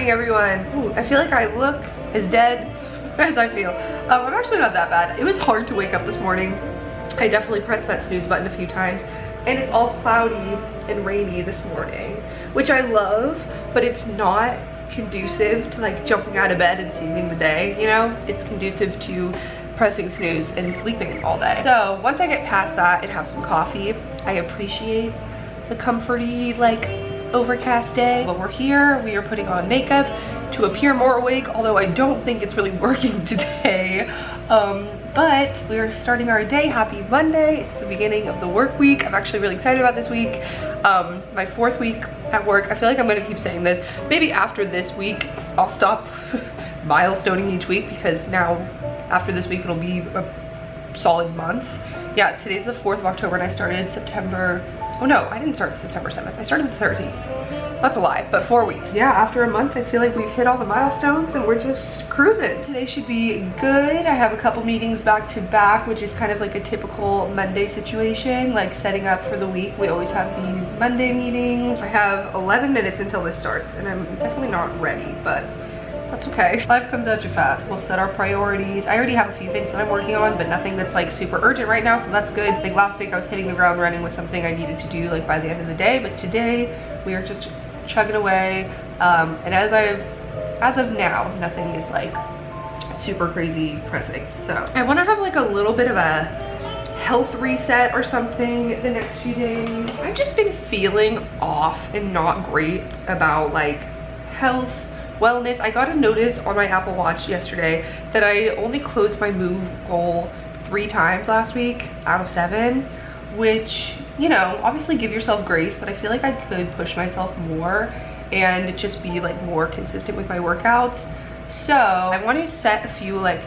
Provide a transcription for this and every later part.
morning, everyone. Ooh, I feel like I look as dead as I feel. I'm actually not that bad. It was hard to wake up this morning. I definitely pressed that snooze button a few times, and it's all cloudy and rainy this morning, which I love, but it's not conducive to like jumping out of bed and seizing the day, you know? It's conducive to pressing snooze and sleeping all day. So once I get past that and have some coffee, I appreciate the comforty, like, overcast day. But we're here, we are putting on makeup to appear more awake, although I don't think it's really working today. But we are starting our day. Happy Monday. It's the beginning of the work week. I'm actually really excited about this week. My 4th week at work. I feel like I'm gonna keep saying this. Maybe after this week, I'll stop milestoning each week, because now after this week, it'll be a solid month. Yeah, today's the 4th of October and I started September, oh no, I didn't start September 7th. I started the 13th. That's a lie, but 4 weeks. Yeah, after a month, I feel like we've hit all the milestones and we're just cruising. Today should be good. I have a couple meetings back to back, which is kind of like a typical Monday situation, like setting up for the week. We always have these Monday meetings. I have 11 minutes until this starts and I'm definitely not ready, but that's okay. Life comes at you fast. We'll set our priorities. I already have a few things that I'm working on, but nothing that's like super urgent right now, so that's good. Like last week I was hitting the ground running with something I needed to do like by the end of the day, but today we are just chugging away. And as of now, nothing is like super crazy pressing. So I want to have like a little bit of a health reset or something the next few days. I've just been feeling off and not great about like health, wellness. I got a notice on my Apple Watch yesterday that I only closed my move goal 3 times last week out of 7, which, you know, obviously give yourself grace, but I feel like I could push myself more and just be like more consistent with my workouts. So I want to set a few like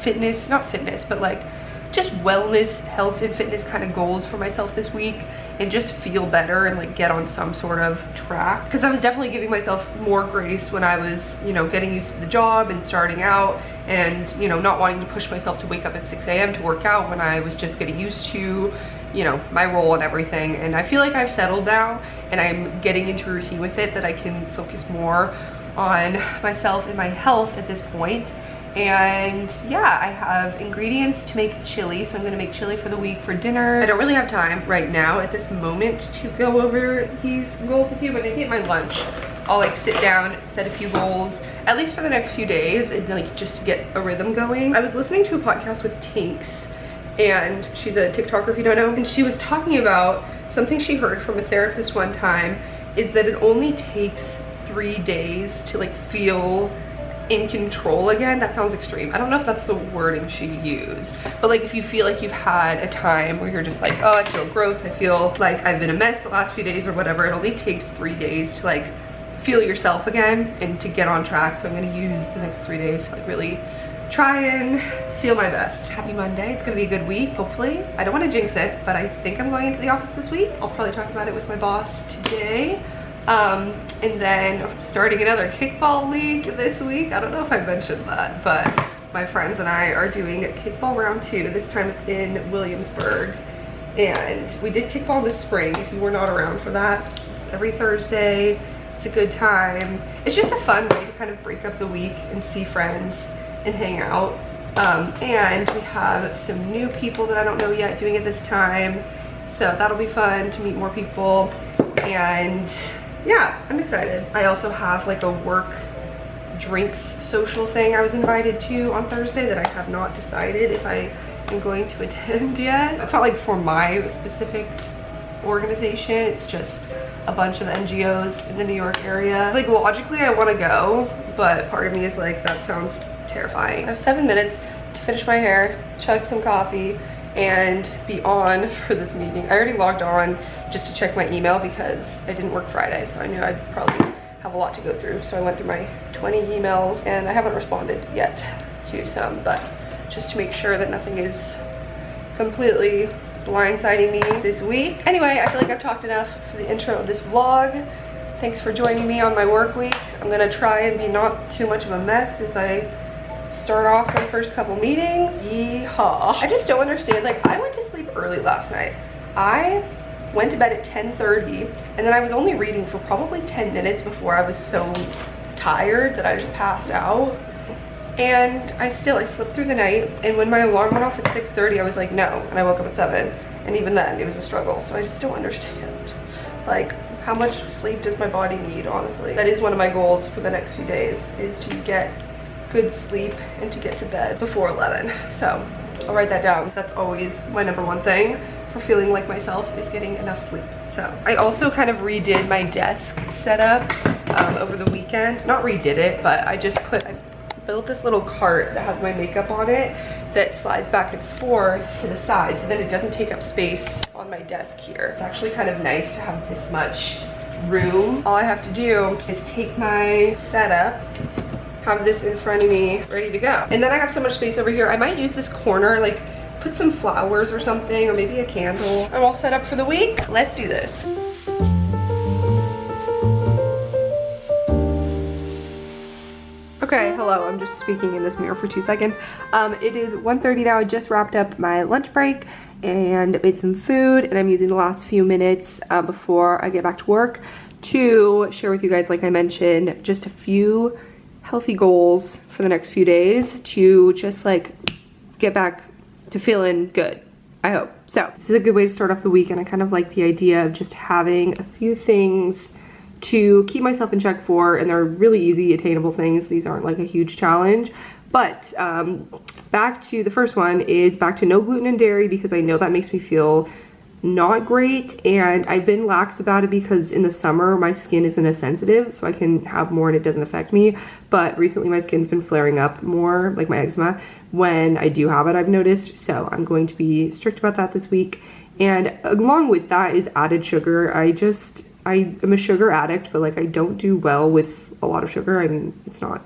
fitness, not fitness, but like just wellness, health and fitness kind of goals for myself this week, and just feel better and like get on some sort of track, because I was definitely giving myself more grace when I was, you know, getting used to the job and starting out, and, you know, not wanting to push myself to wake up at 6 a.m. to work out when I was just getting used to, you know, my role and everything. And I feel like I've settled now and I'm getting into a routine with it that I can focus more on myself and my health at this point. And yeah, I have ingredients to make chili, so I'm gonna make chili for the week for dinner. I don't really have time right now at this moment to go over these goals with you, but maybe at my lunch I'll like sit down, set a few goals, at least for the next few days, and like just to get a rhythm going. I was listening to a podcast with Tinks, and she's a TikToker if you don't know, and she was talking about something she heard from a therapist one time, is that it only takes 3 days to like feel in control again. That sounds extreme. I don't know if that's the wording she'd use, but like if you feel like you've had a time where you're just like, oh, I feel gross, I feel like I've been a mess the last few days or whatever, it only takes 3 days to like feel yourself again and to get on track. So I'm gonna use the next 3 days to like really try and feel my best. Happy Monday. It's gonna be a good week, hopefully. I don't want to jinx it, but I think I'm going into the office this week. I'll probably talk about it with my boss today. And then starting another kickball league this week. I don't know if I mentioned that, but my friends and I are doing kickball round 2. This time it's in Williamsburg, and we did kickball in the spring. If you were not around for that, it's every Thursday. It's a good time. It's just a fun way to kind of break up the week and see friends and hang out. And we have some new people that I don't know yet doing it this time, so that'll be fun to meet more people. And yeah, I'm excited. I also have like a work drinks social thing I was invited to on Thursday that I have not decided if I am going to attend yet. It's not like for my specific organization, it's just a bunch of NGOs in the New York area. Like logically I want to go, but part of me is like, that sounds terrifying. I have 7 minutes to finish my hair, chug some coffee, and be on for this meeting. I already logged on just to check my email because I didn't work Friday, so I knew I'd probably have a lot to go through. So I went through my 20 emails and I haven't responded yet to some, but just to make sure that nothing is completely blindsiding me this week. Anyway, I feel like I've talked enough for the intro of this vlog. Thanks for joining me on my work week. I'm gonna try and be not too much of a mess as I start off my first couple meetings. Yeehaw. I just don't understand, like I went to sleep early last night. I went to bed at 10:30 and then I was only reading for probably 10 minutes before I was so tired that I just passed out. And I slept through the night, and when my alarm went off at 6:30, I was like, no, and I woke up at 7, and even then, it was a struggle. So I just don't understand, like, how much sleep does my body need, honestly? That is one of my goals for the next few days, is to get good sleep and to get to bed before 11. So I'll write that down. That's always my #1 thing for feeling like myself, is getting enough sleep. So I also kind of redid my desk setup over the weekend. Not redid it, but I built this little cart that has my makeup on it that slides back and forth to the side, so then it doesn't take up space on my desk here. It's actually kind of nice to have this much room. All I have to do is take my setup, have this in front of me, ready to go. And then I have so much space over here. I might use this corner, like put some flowers or something, or maybe a candle. I'm all set up for the week. Let's do this. Okay, hello, I'm just speaking in this mirror for 2 seconds. It is 1:30 now. I just wrapped up my lunch break and made some food, and I'm using the last few minutes before I get back to work to share with you guys, like I mentioned, just a few healthy goals for the next few days to just like get back to feeling good, I hope. So this is a good way to start off the week, and I kind of like the idea of just having a few things to keep myself in check for, and they're really easy, attainable things. These aren't like a huge challenge. But back to the first one is back to no gluten and dairy, because I know that makes me feel not great, and I've been lax about it because in the summer my skin isn't as sensitive, so I can have more and it doesn't affect me. But recently my skin's been flaring up more, like my eczema, when I do have it, I've noticed. So I'm going to be strict about that this week. And along with that is added sugar. I am a sugar addict, but like I don't do well with a lot of sugar. I mean, it's not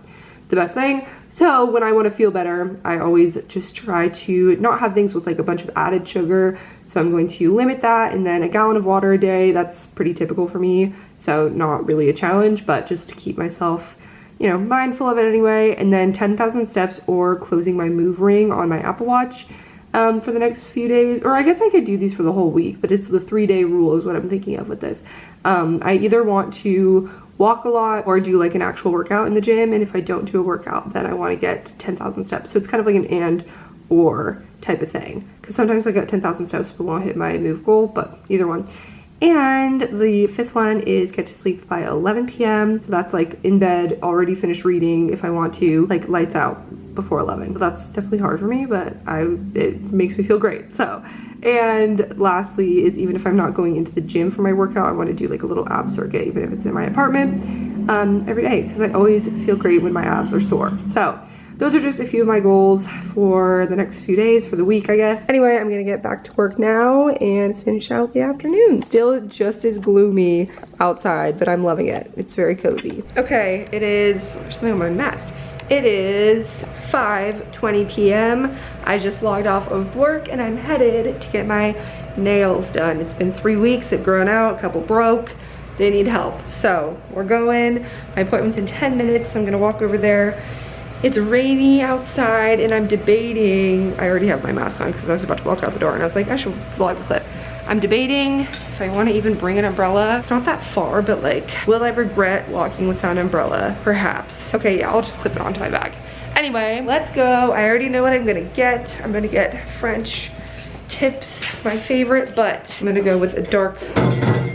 the best thing. So when I want to feel better, I always just try to not have things with like a bunch of added sugar. So I'm going to limit that, and then a gallon of water a day. That's pretty typical for me. So not really a challenge, but just to keep myself, you know, mindful of it anyway. And then 10,000 steps or closing my move ring on my Apple Watch for the next few days. Or I guess I could do these for the whole week, but it's the 3-day rule is what I'm thinking of with this. I either want to walk a lot or do like an actual workout in the gym, and if I don't do a workout, then I want to get 10,000 steps. So it's kind of like an and or type of thing, because sometimes I get 10,000 steps but won't hit my move goal, but either one. And the 5th one is get to sleep by 11 p.m. So that's like in bed, already finished reading if I want to, like lights out before 11. But that's definitely hard for me, but it makes me feel great. So, and lastly is even if I'm not going into the gym for my workout, I want to do like a little ab circuit, even if it's in my apartment, every day, because I always feel great when my abs are sore. So those are just a few of my goals for the next few days, for the week, I guess. Anyway, I'm gonna get back to work now and finish out the afternoon. Still just as gloomy outside, but I'm loving it. It's very cozy. Okay, it is, there's something on my mask. It is 5:20 p.m. I just logged off of work and I'm headed to get my nails done. It's been 3 weeks, they've grown out, a couple broke. They need help. So we're going, my appointment's in 10 minutes. So I'm gonna walk over there. It's rainy outside and I'm debating, I already have my mask on because I was about to walk out the door and I was like, I should vlog the clip. I'm debating if I want to even bring an umbrella. It's not that far, but like, will I regret walking without an umbrella? Perhaps. Okay, yeah, I'll just clip it onto my bag. Anyway, let's go. I already know what I'm gonna get. I'm gonna get French tips, my favorite, but I'm gonna go with a dark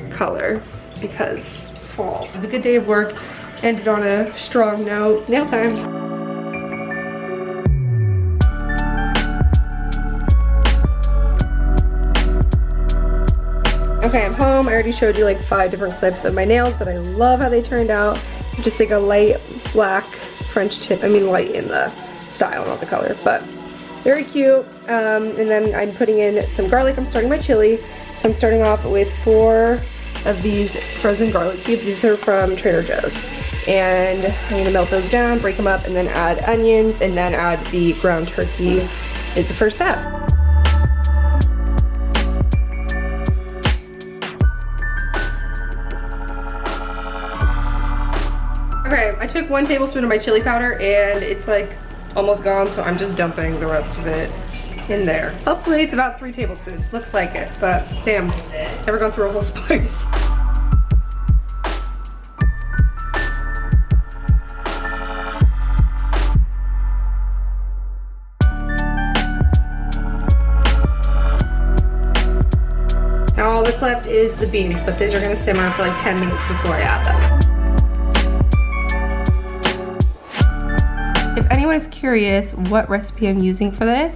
color because fall. It was a good day of work. Ended on a strong note. Nail time. Okay, I'm home. I already showed you like 5 different clips of my nails, but I love how they turned out. Just like a light black French tip. I mean light in the style, not the color, but very cute. And then I'm putting in some garlic. I'm starting my chili. So I'm starting off with 4 of these frozen garlic cubes. These are from Trader Joe's. And I'm gonna melt those down, break them up, and then add onions, and then add the ground turkey is the first step. Okay, I took 1 tablespoon of my chili powder and it's like almost gone, so I'm just dumping the rest of it in there. Hopefully it's about 3 tablespoons, looks like it, but damn, never gone through a whole spice. all that's left is the beans, but these are gonna simmer for like 10 minutes before I add them. If anyone is curious what recipe I'm using for this,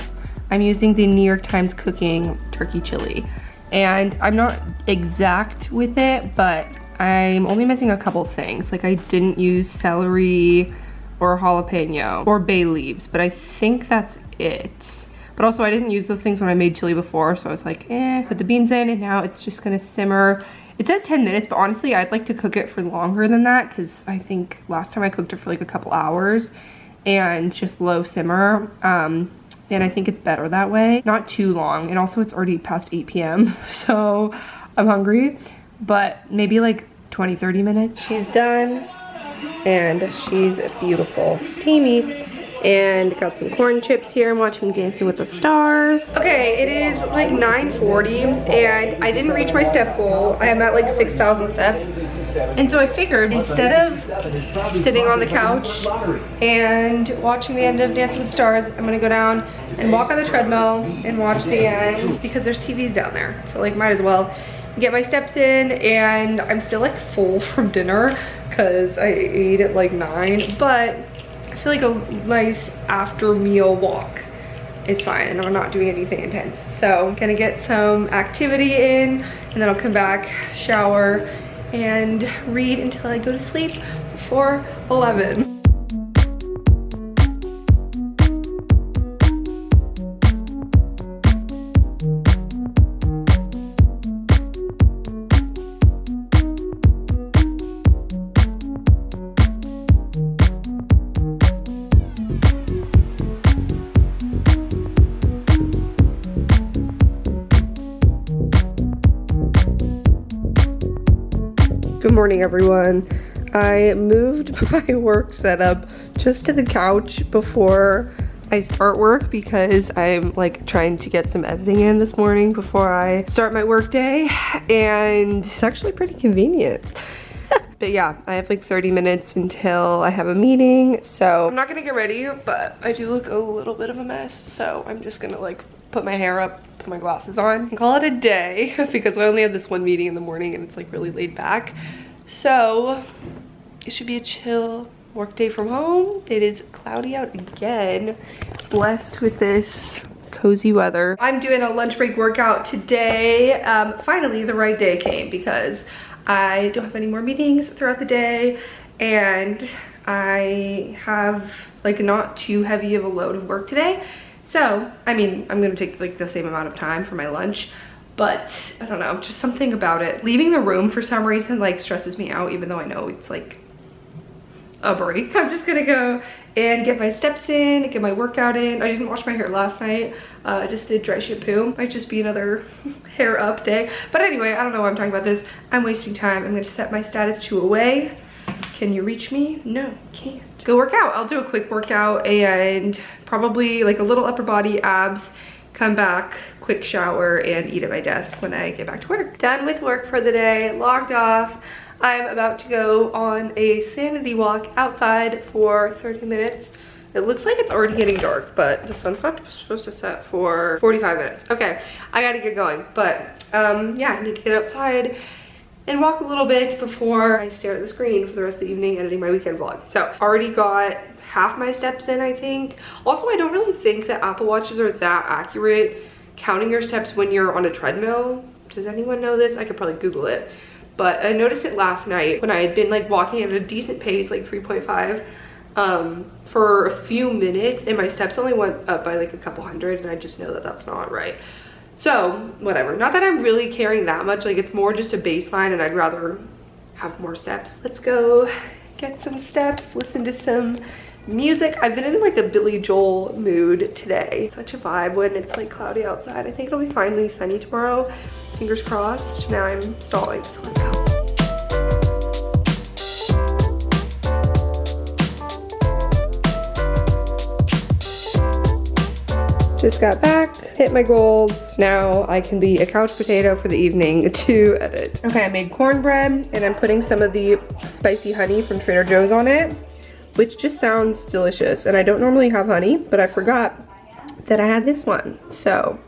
I'm using the New York Times Cooking Turkey Chili. And I'm not exact with it, but I'm only missing a couple things. Like I didn't use celery or jalapeno or bay leaves, but I think that's it. But also I didn't use those things when I made chili before, so I was like, put the beans in, and now it's just gonna simmer. It says 10 minutes, but honestly I'd like to cook it for longer than that, because I think last time I cooked it for like a couple hours and just low simmer. And I think it's better that way, not too long. And also it's already past 8 p.m. so I'm hungry, but maybe like 20-30 minutes. She's done and she's beautiful, steamy. And got some corn chips here. I'm watching Dancing with the Stars. Okay, it is like 9:40 and I didn't reach my step goal. I am at like 6,000 steps. And so I figured instead of sitting on the couch and watching the end of Dancing with the Stars, I'm gonna go down and walk on the treadmill and watch the end, because there's TVs down there. So like might as well get my steps in. And I'm still like full from dinner because I ate at like 9, but I feel like a nice after meal walk is fine, and I'm not doing anything intense. So I'm gonna get some activity in, and then I'll come back, shower, and read until I go to sleep before 11. Good morning, everyone. I moved my work setup just to the couch before I start work, because I'm like trying to get some editing in this morning before I start my work day, and it's actually pretty convenient. But yeah, I have like 30 minutes until I have a meeting, so I'm not gonna get ready, but I do look a little bit of a mess, so I'm just gonna like put my hair up, put my glasses on, and call it a day because I only have this one meeting in the morning and it's like really laid back. So it should be a chill work day from home. It is cloudy out again, blessed with this cozy weather. I'm doing a lunch break workout today. Finally the right day came, because I don't have any more meetings throughout the day, and I have like not too heavy of a load of work today. So, I mean, I'm gonna take like the same amount of time for my lunch, but I don't know, just something about it. Leaving the room for some reason like stresses me out, even though I know it's like a break. I'm just gonna go and get my steps in, get my workout in. I didn't wash my hair last night. I just did dry shampoo. Might just be another hair up day. But anyway, I don't know why I'm talking about this. I'm wasting time. I'm gonna set my status to away. Can you reach me? No, can't. Go work out. I'll do a quick workout and probably like a little upper body, abs, come back, quick shower, and eat at my desk when I get back to work. Done with work for the day, logged off. I'm about to go on a sanity walk outside for 30 minutes. It looks like it's already getting dark, but the sun's not supposed to set for 45 minutes. Okay, I gotta get going. But yeah, I need to get outside and walk a little bit before I stare at the screen for the rest of the evening editing my weekend vlog. So already got half my steps in, I think. Also, I don't really think that Apple Watches are that accurate counting your steps when you're on a treadmill. Does anyone know this? I could probably Google it. But I noticed it last night when I had been like walking at a decent pace, like 3.5, for a few minutes, and my steps only went up by like a couple hundred, and I just know that that's not right. So whatever, not that I'm really caring that much, like it's more just a baseline and I'd rather have more steps. Let's go get some steps, listen to some music. I've been in like a Billy Joel mood today. Such a vibe when it's like cloudy outside. I think it'll be finally sunny tomorrow. Fingers crossed. Now I'm stalling, so let's go. Just got back, hit my goals. Now I can be a couch potato for the evening to edit. Okay, I made cornbread and I'm putting some of the spicy honey from Trader Joe's on it, which just sounds delicious. And I don't normally have honey, but I forgot that I had this one. So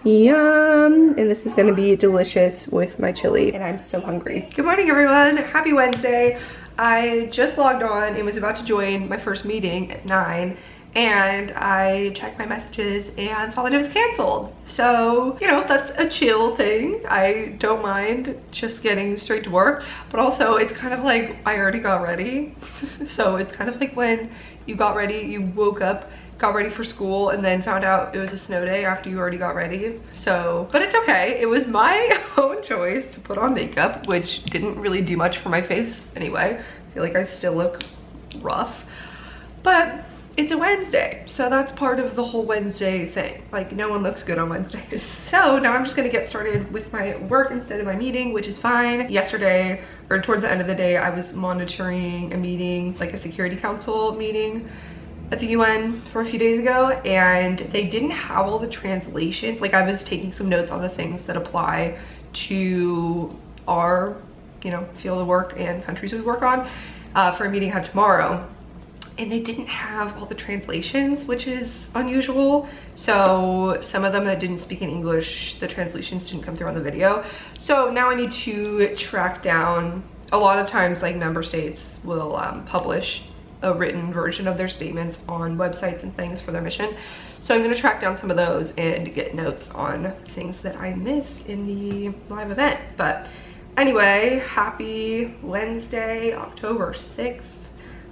Yum! And this is gonna be delicious with my chili, and I'm so hungry. Good morning, everyone. Happy Wednesday. I just logged on and was about to join my first meeting at 9, and I checked my messages and saw that it was canceled. So, you know, that's a chill thing. I don't mind just getting straight to work, but also it's kind of like I already got ready. So it's kind of like when you got ready, you woke up, got ready for school, and then found out it was a snow day after you already got ready. So, but it's okay. It was my own choice to put on makeup, which didn't really do much for my face anyway. I feel like I still look rough, but it's a Wednesday, so that's part of the whole Wednesday thing. Like, no one looks good on Wednesdays. So now I'm just gonna get started with my work instead of my meeting, which is fine. Yesterday, or towards the end of the day, I was monitoring a meeting, like a security council meeting at the UN for a few days ago, and they didn't have all the translations. Like, I was taking some notes on the things that apply to our, you know, field of work and countries we work on for a meeting I have tomorrow. And they didn't have all the translations, which is unusual. So some of them that didn't speak in English, the translations didn't come through on the video. So now I need to track down, a lot of times like member states will publish a written version of their statements on websites and things for their mission. So I'm gonna track down some of those and get notes on things that I missed in the live event. But anyway, happy Wednesday, October 6th.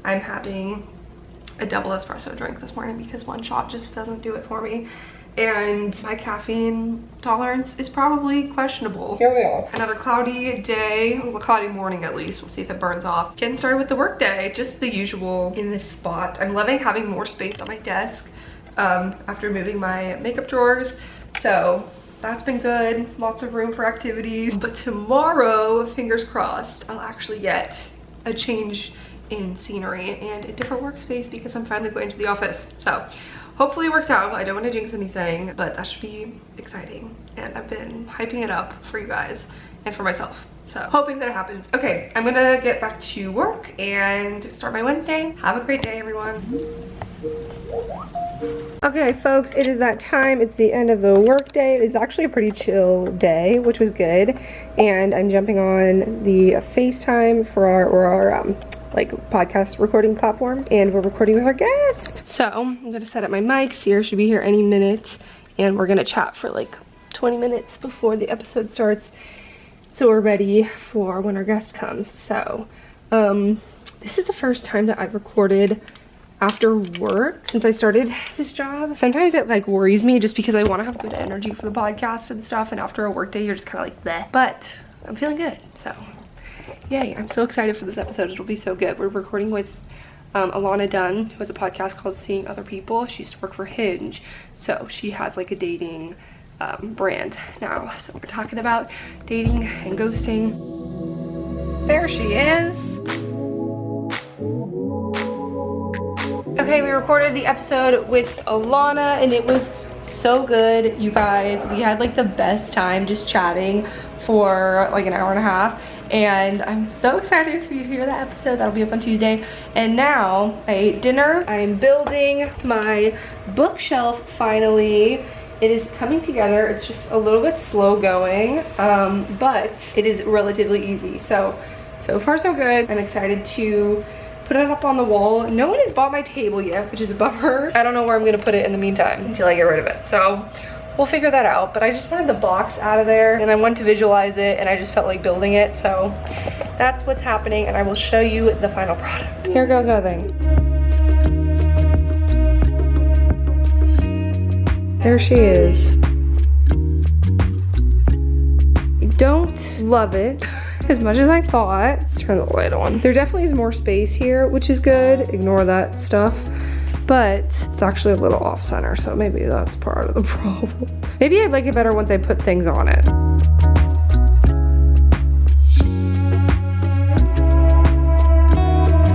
I'm having a double espresso drink this morning because one shot just doesn't do it for me, and my caffeine tolerance is probably questionable. Here we are. Another cloudy day, well, cloudy morning at least. We'll see if it burns off. Getting started with the work day, just the usual in this spot. I'm loving having more space on my desk after moving my makeup drawers, so that's been good. Lots of room for activities. But tomorrow, fingers crossed, I'll actually get a change in scenery and a different workspace because I'm finally going to the office. So hopefully it works out. I don't want to jinx anything, but that should be exciting, and I've been hyping it up for you guys and for myself, so hoping that it happens. Okay, I'm gonna get back to work and start my Wednesday. Have a great day, everyone. Okay, folks, it is that time. It's the end of the work day. It's actually a pretty chill day, which was good, and I'm jumping on the FaceTime for our like podcast recording platform, and we're recording with our guest. So I'm gonna set up my mic. Sierra should be here any minute, and we're gonna chat for like 20 minutes before the episode starts, so we're ready for when our guest comes. So this is the first time that I've recorded after work since I started this job. Sometimes it like worries me just because I want to have good energy for the podcast and stuff, and after a work day you're just kind of like bleh. But I'm feeling good, so yay. I'm so excited for this episode. It'll be so good. We're recording with Alana Dunn, who has a podcast called Seeing Other People. She used to work for Hinge, so she has like a dating brand now. So we're talking about dating and ghosting. There she is. Okay, we recorded the episode with Alana, and it was so good, you guys. We had like the best time just chatting for like an hour and a half, and I'm so excited for you to hear that episode. That'll be up on Tuesday. And now I ate dinner. I'm building my bookshelf finally. It is coming together. It's just a little bit slow going, but it is relatively easy. So far so good. I'm excited to put it up on the wall. No one has bought my table yet, which is a bummer. I don't know where I'm gonna put it in the meantime until I get rid of it. So we'll figure that out, but I just wanted the box out of there and I wanted to visualize it, and I just felt like building it. So that's what's happening, and I will show you the final product. Here goes nothing. There she is. I don't love it as much as I thought. Let's turn the light on. There definitely is more space here, which is good. Ignore that stuff. But it's actually a little off center, so maybe that's part of the problem. Maybe I'd like it better once I put things on it.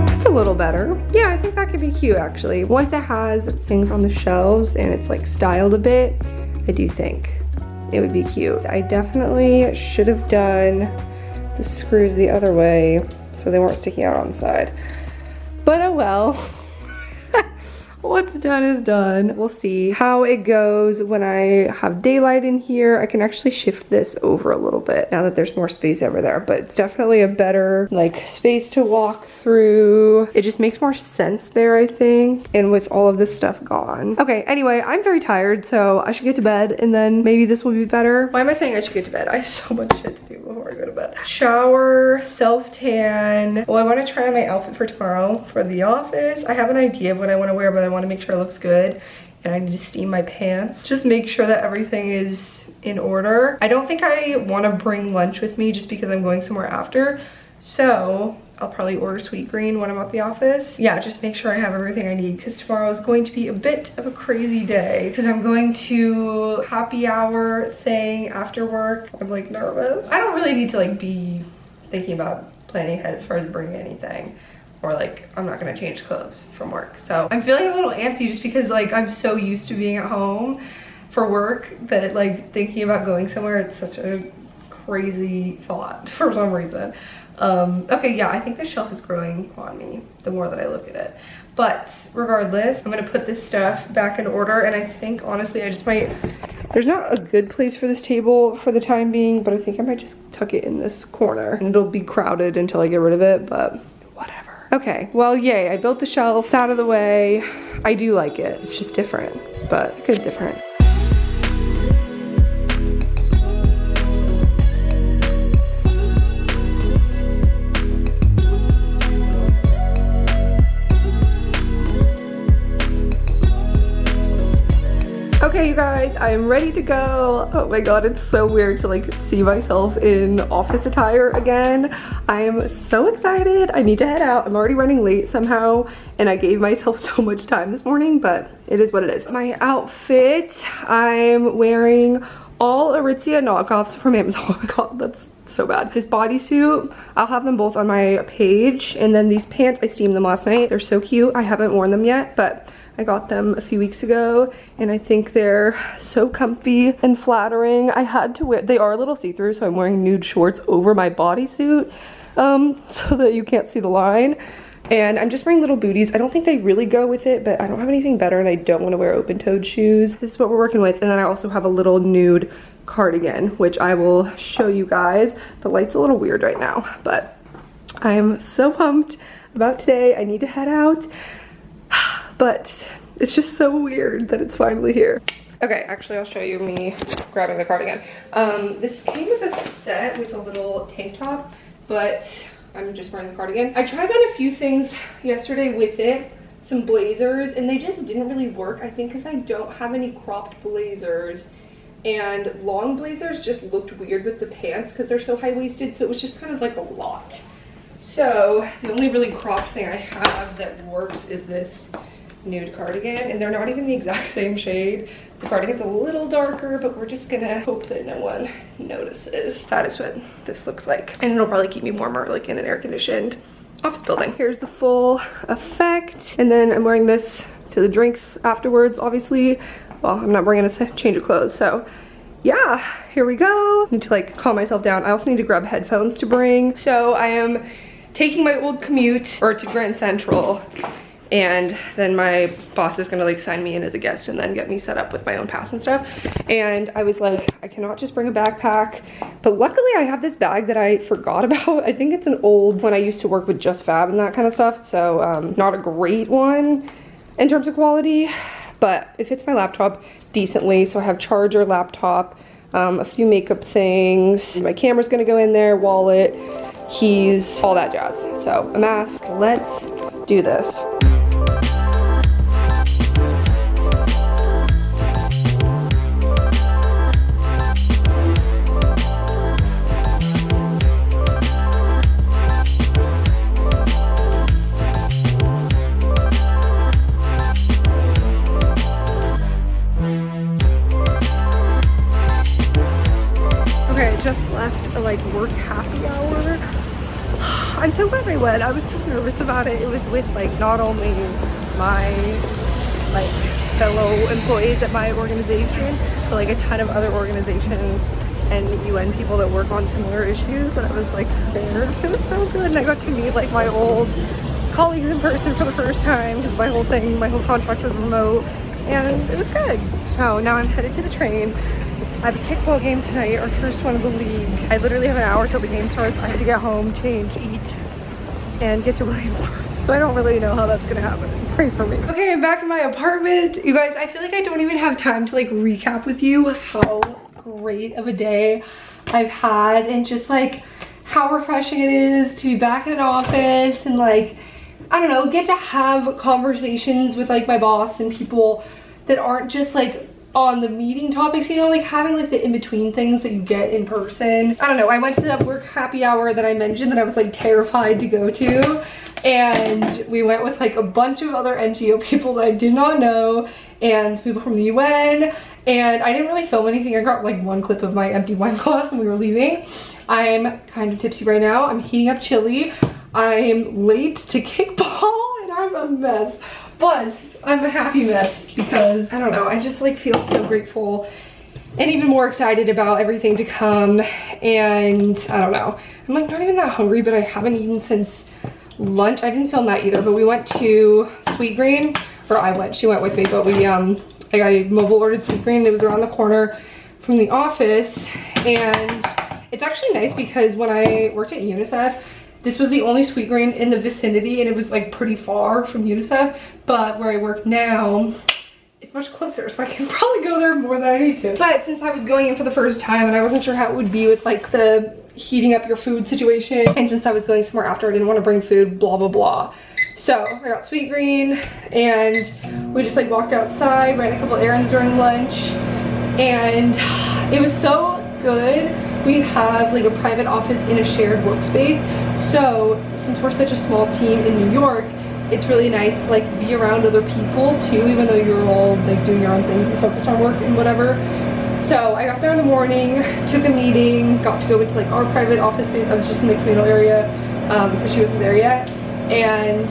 That's a little better. Yeah, I think that could be cute actually. Once it has things on the shelves and it's like styled a bit, I do think it would be cute. I definitely should have done the screws the other way so they weren't sticking out on the side. But oh well. What's done is done. We'll see how it goes when I have daylight in here. I can actually shift this over a little bit now that there's more space over there, but it's definitely a better like space to walk through. It just makes more sense there, I think, and with all of this stuff gone. Okay, anyway, I'm very tired, so I should get to bed and then maybe this will be better. Why am I saying I should get to bed? I have so much shit to do before I go to bed. Shower, self-tan. Well, I want to try on my outfit for tomorrow for the office. I have an idea of what I want to wear, but I want to make sure it looks good, and I need to steam my pants. Just make sure that everything is in order. I don't think I want to bring lunch with me just because I'm going somewhere after, so I'll probably order Sweetgreen when I'm at the office. Yeah, just make sure I have everything I need because tomorrow is going to be a bit of a crazy day because I'm going to happy hour thing after work. I'm like nervous. I don't really need to like be thinking about planning ahead as far as bringing anything, or like I'm not gonna change clothes from work. So I'm feeling a little antsy just because like I'm so used to being at home for work that like thinking about going somewhere, it's such a crazy thought for some reason. Okay, yeah, I think the shelf is growing on me the more that I look at it. But regardless, I'm gonna put this stuff back in order, and I think honestly I just might, there's not a good place for this table for the time being, but I think I might just tuck it in this corner and it'll be crowded until I get rid of it, but whatever. Okay, well, yay, I built the shelf, it's out of the way. I do like it, it's just different, but good different. Okay, you guys, I am ready to go. Oh my god, it's so weird to like see myself in office attire again. I am so excited. I need to head out. I'm already running late somehow, and I gave myself so much time this morning, but it is what it is. My outfit, I'm wearing all Aritzia knockoffs from Amazon. God, that's so bad. This bodysuit, I'll have them both on my page, and then these pants, I steamed them last night. They're so cute. I haven't worn them yet, but I got them a few weeks ago and I think they're so comfy and flattering. I had to wear, they are a little see-through, so I'm wearing nude shorts over my bodysuit so that you can't see the line. And I'm just wearing little booties. I don't think they really go with it, but I don't have anything better and I don't want to wear open-toed shoes. This is what we're working with. And then I also have a little nude cardigan, which I will show you guys. The light's a little weird right now, but I'm so pumped about today. I need to head out. But it's just so weird that it's finally here. Okay, actually I'll show you me grabbing the cardigan. This came as a set with a little tank top, but I'm just wearing the cardigan. I tried on a few things yesterday with it, some blazers, and they just didn't really work. I think because I don't have any cropped blazers, and long blazers just looked weird with the pants because they're so high-waisted, so it was just kind of like a lot. So the only really cropped thing I have that works is this nude cardigan, and they're not even the exact same shade. The cardigan's a little darker, but we're just gonna hope that no one notices. That is what this looks like, and it'll probably keep me warmer like in an air-conditioned office building. Here's the full effect, and then I'm wearing this to the drinks afterwards, obviously. Well, I'm not bringing a change of clothes, so yeah, here we go. I need to like calm myself down. I also need to grab headphones to bring. So I am taking my old commute or to Grand Central, and then my boss is gonna like sign me in as a guest and then get me set up with my own pass and stuff. And I was like, I cannot just bring a backpack, but luckily I have this bag that I forgot about. I think it's an old one I used to work with Just Fab and that kind of stuff, so not a great one in terms of quality, but it fits my laptop decently. So I have charger, laptop, a few makeup things, my camera's gonna go in there, wallet, keys, all that jazz. So a mask, let's do this. Just left a like work happy hour. I'm so glad I went. I was so nervous about it. It was with like not only my like fellow employees at my organization, but like a ton of other organizations and UN people that work on similar issues, and I was like scared. It was so good, and I got to meet like my old colleagues in person for the first time because my whole contract was remote, and it was good. So now I'm headed to the train. I have a kickball game tonight, our first one of the league. I literally have an hour till the game starts. I have to get home, change, eat, and get to Williamsburg. So I don't really know how that's gonna happen. Pray for me. Okay, I'm back in my apartment. You guys, I feel like I don't even have time to like recap with you how great of a day I've had and just like how refreshing it is to be back in an office and like, I don't know, get to have conversations with like my boss and people that aren't just like on the meeting topics, you know, like having like the in-between things that you get in person. I don't know, I went to that work happy hour that I mentioned that I was like terrified to go to, and we went with like a bunch of other NGO people that I did not know and people from the UN, and I didn't really film anything. I got like one clip of my empty wine glass and we were leaving. I'm kind of tipsy right now. I'm heating up chili. I'm late to kickball and I'm a mess, but I'm a happy mess because I don't know, I just like feel so grateful and even more excited about everything to come. And I don't know, I'm like not even that hungry, but I haven't eaten since lunch. I didn't film that either, but we went to Sweet Green, or I went, she went with me, but we I mobile ordered Sweet Green. It was around the corner from the office, and it's actually nice because when I worked at UNICEF, this was the only Sweet Green in the vicinity, and it was like pretty far from UNICEF, but where I work now, it's much closer, so I can probably go there more than I need to. But since I was going in for the first time and I wasn't sure how it would be with like the heating up your food situation, and since I was going somewhere after, I didn't want to bring food, blah, blah, blah. So I got Sweet Green and we just like walked outside, ran a couple errands during lunch, and it was so good. We have like a private office in a shared workspace. So since we're such a small team in New York, it's really nice to like be around other people too, even though you're all like doing your own things and focused on work and whatever. So I got there in the morning, took a meeting, got to go into like our private office space. I was just in the communal area because she wasn't there yet. And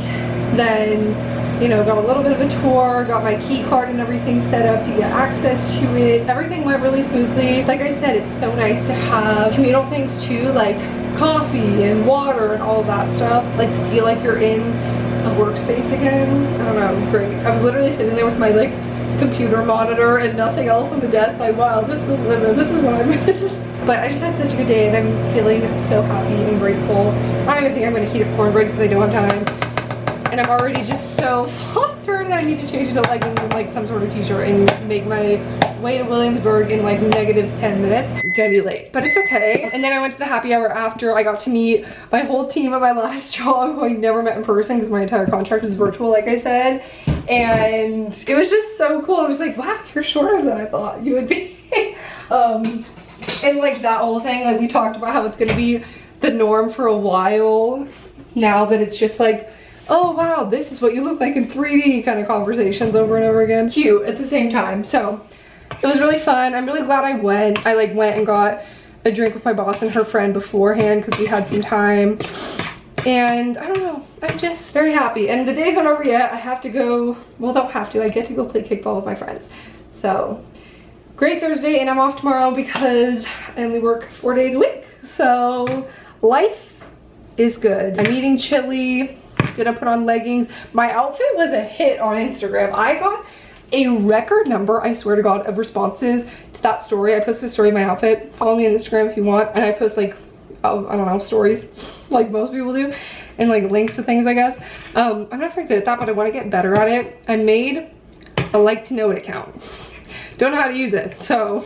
then, you know, got a little bit of a tour, got my key card and everything set up to get access to it. Everything went really smoothly. Like I said, it's so nice to have communal things too, like coffee and water and all of that stuff. Like feel like you're in a workspace again. I don't know, it was great. I was literally sitting there with my like computer monitor and nothing else on the desk, like wow, this is what I miss. But I just had such a good day and I'm feeling so happy and grateful. I don't even think I'm gonna heat up cornbread because I don't have time. And I'm already just so flustered and I need to change into leggings and like some sort of t-shirt and make my way to Williamsburg in like -10 minutes. I'm gonna be late, but it's okay. And then I went to the happy hour after. I got to meet my whole team at my last job who I never met in person because my entire contract was virtual, like I said. And it was just so cool. I was like, wow, you're shorter than I thought you would be. And like that whole thing, like we talked about how it's gonna be the norm for a while now that it's just like, oh wow, this is what you look like in 3D kind of conversations over and over again. Cute at the same time. So it was really fun. I'm really glad I went. I like went and got a drink with my boss and her friend beforehand because we had some time. And I don't know, I'm just very happy. And the days aren't over yet. I have to go, well, don't have to. I get to go play kickball with my friends. So great Thursday, and I'm off tomorrow because I only work 4 days a week. So life is good. I'm eating chili. Gonna put on leggings. My outfit was a hit on Instagram. I got a record number, I swear to God, of responses to that story. I posted a story of my outfit. Follow me on Instagram if you want. And I post like, oh, I don't know, stories like most people do, and like links to things, I guess. I'm not very good at that, but I want to get better at it. I made a like to know it account. Don't know how to use it, so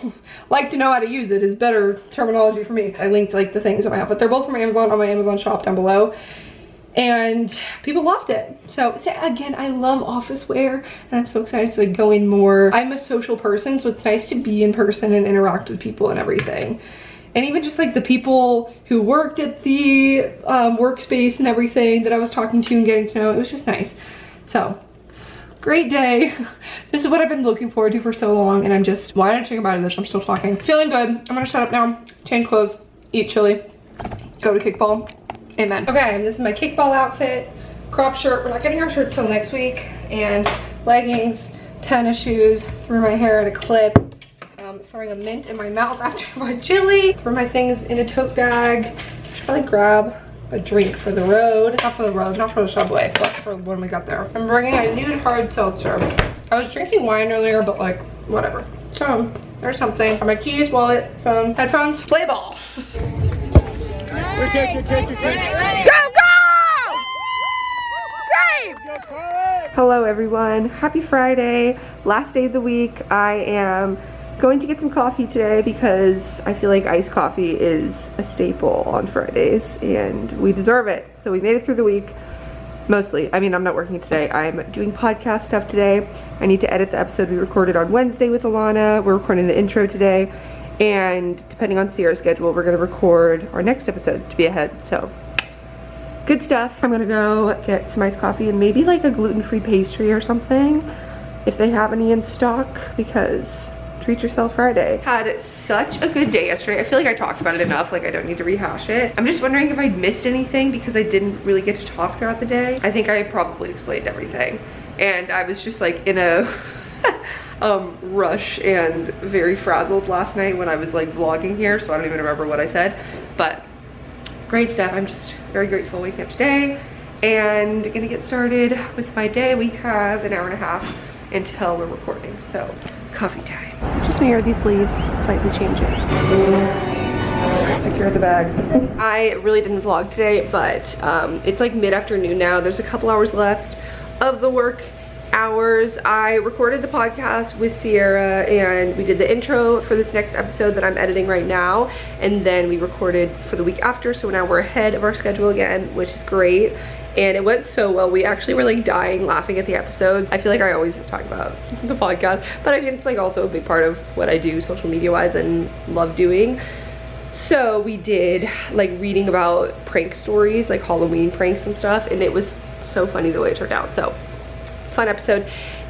like to know how to use it is better terminology for me. I linked like the things in my outfit. They're both from Amazon on my Amazon shop down below. And people loved it. So again, I love office wear and I'm so excited to like go in more. I'm a social person, so it's nice to be in person and interact with people and everything. And even just like the people who worked at the workspace and everything that I was talking to and getting to know, it was just nice. So great day. This is what I've been looking forward to for so long, and I'm just, why did I think about this? I'm still talking. Feeling good. I'm gonna shut up now, change clothes, eat chili, go to kickball. Amen. Okay, this is my kickball outfit. Crop shirt. We're not getting our shirts till next week. And leggings, tennis shoes. Threw my hair in a clip. Throwing a mint in my mouth after my chili. Threw my things in a tote bag. Should probably grab a drink for the road. Not for the road, not for the subway, but for when we got there. I'm bringing a nude hard seltzer. I was drinking wine earlier, but like, whatever. So, there's something. My keys, wallet, phone, headphones, play ball. Go, go! Save! Hello everyone, happy Friday, last day of the week. I am going to get some coffee today because I feel like iced coffee is a staple on Fridays and we deserve it. So we made it through the week, mostly. I mean, I'm not working today. I'm doing podcast stuff today. I need to edit the episode we recorded on Wednesday with Alana. We're recording the intro today. And depending on Sierra's schedule, we're gonna record our next episode to be ahead. So, good stuff. I'm gonna go get some iced coffee and maybe like a gluten-free pastry or something if they have any in stock, because treat yourself Friday. Had such a good day yesterday. I feel like I talked about it enough, like I don't need to rehash it. I'm just wondering if I'd missed anything because I didn't really get to talk throughout the day. I think I probably explained everything. And I was just like in a rush and very frazzled last night when I was like vlogging here, so I don't even remember what I said. But great stuff. I'm just very grateful waking up today and gonna get started with my day. We have an hour and a half until we're recording, so coffee time. Is it just me or are these leaves slightly changing? Secure the bag. I really didn't vlog today, but it's like mid-afternoon now. There's a couple hours left of the work hours. I recorded the podcast with Sierra and we did the intro for this next episode that I'm editing right now, and then we recorded for the week after, so now we're ahead of our schedule again, which is great. And it went so well. We actually were like dying laughing at the episode. I feel like I always talk about the podcast, but I mean, it's like also a big part of what I do social media wise and love doing. So we did like reading about prank stories, like Halloween pranks and stuff, and it was so funny the way it turned out. So fun episode.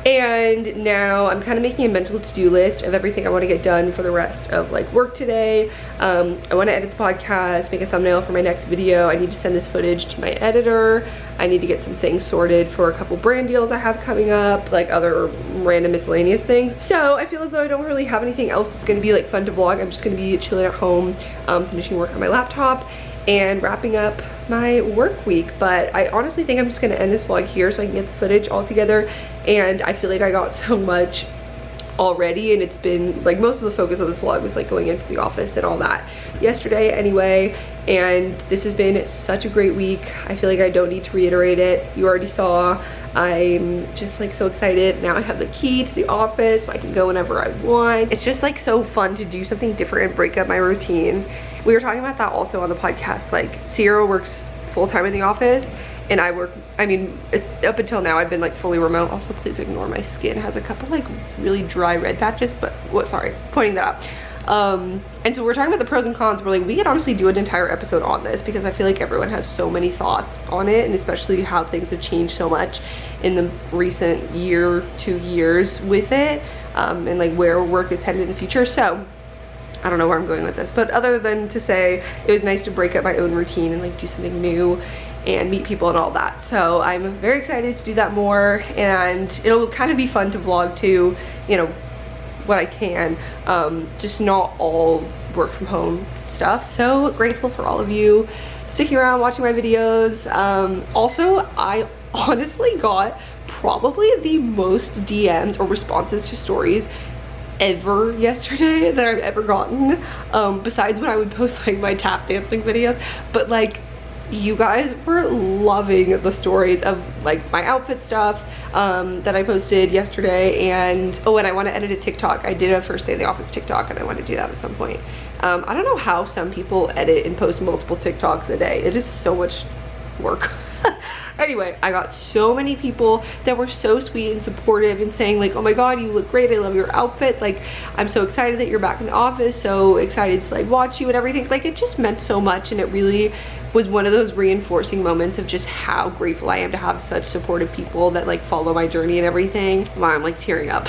And now I'm kind of making a mental to-do list of everything I want to get done for the rest of like work today. I want to edit the podcast, make a thumbnail for my next video. I need to send this footage to my editor. I need to get some things sorted for a couple brand deals I have coming up, like other random miscellaneous things. So I feel as though I don't really have anything else that's going to be like fun to vlog. I'm just going to be chilling at home, finishing work on my laptop and wrapping up my work week. But I honestly think I'm just gonna end this vlog here so I can get the footage all together. And I feel like I got so much already, and it's been like most of the focus of this vlog was like going into the office and all that yesterday anyway. And this has been such a great week. I feel like I don't need to reiterate it. You already saw. I'm just like so excited. Now I have the key to the office, so I can go whenever I want. It's just like so fun to do something different and break up my routine. We were talking about that also on the podcast. Like Sierra works full-time in the office and I work, I mean, up until now I've been like fully remote. Also, please ignore my skin. It has a couple like really dry red patches, but what, sorry, pointing that out. And so we're talking about the pros and cons. We're like, we could honestly do an entire episode on this because I feel like everyone has so many thoughts on it, and especially how things have changed so much in the recent year, 2 years with it, and like where work is headed in the future. So I don't know where I'm going with this, but other than to say it was nice to break up my own routine and like do something new and meet people and all that. So I'm very excited to do that more, and it'll kind of be fun to vlog too, you know, what I can, just not all work from home stuff. So grateful for all of you sticking around watching my videos. Also, I honestly got probably the most DMs or responses to stories ever yesterday that I've ever gotten, besides when I would post like my tap dancing videos. But like, you guys were loving the stories of like my outfit stuff that I posted yesterday. And oh, and I want to edit a TikTok. I did a first day of the office TikTok and I want to do that at some point. I don't know how some people edit and post multiple TikToks a day. It is so much work. Anyway, I got so many people that were so sweet and supportive and saying like, oh my god, you look great, I love your outfit, like I'm so excited that you're back in the office, so excited to like watch you and everything. Like, it just meant so much, and it really was one of those reinforcing moments of just how grateful I am to have such supportive people that like follow my journey and everything. Wow, I'm like tearing up.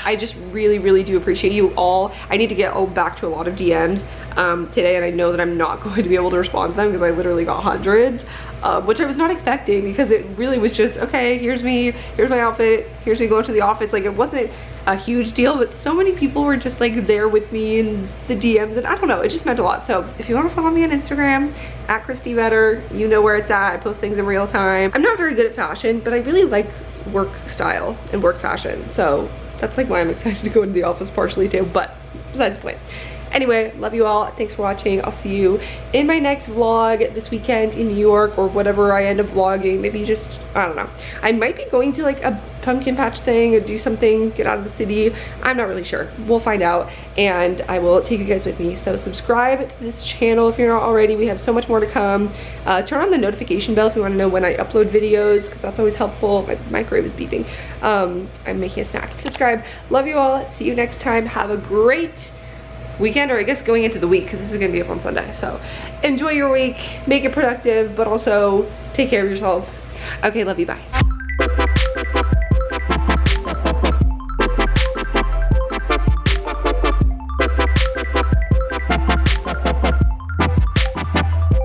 I just really do appreciate you all. I need to get back to a lot of DMs today, and I know that I'm not going to be able to respond to them because I literally got hundreds, which I was not expecting, because it really was just, okay, here's me, here's my outfit, here's me going to the office. Like, it wasn't, a huge deal, but so many people were just like there with me in the DMs, and I don't know, it just meant a lot. So if you want to follow me on Instagram, at Kristee Better, you know where it's at. I post things in real time. I'm not very good at fashion, but I really like work style and work fashion, so that's like why I'm excited to go into the office partially too, but besides the point. Anyway, love you all. Thanks for watching. I'll see you in my next vlog this weekend in New York, or whatever I end up vlogging. Maybe just, I don't know. I might be going to like a pumpkin patch thing or do something, get out of the city. I'm not really sure. We'll find out, and I will take you guys with me. So subscribe to this channel if you're not already. We have so much more to come. Turn on the notification bell if you want to know when I upload videos, because that's always helpful. My microwave is beeping. I'm making a snack. Subscribe. Love you all. See you next time. Have a great weekend, or I guess going into the week, because this is going to be up on Sunday. So enjoy your week, make it productive, but also take care of yourselves. Okay, love you, bye.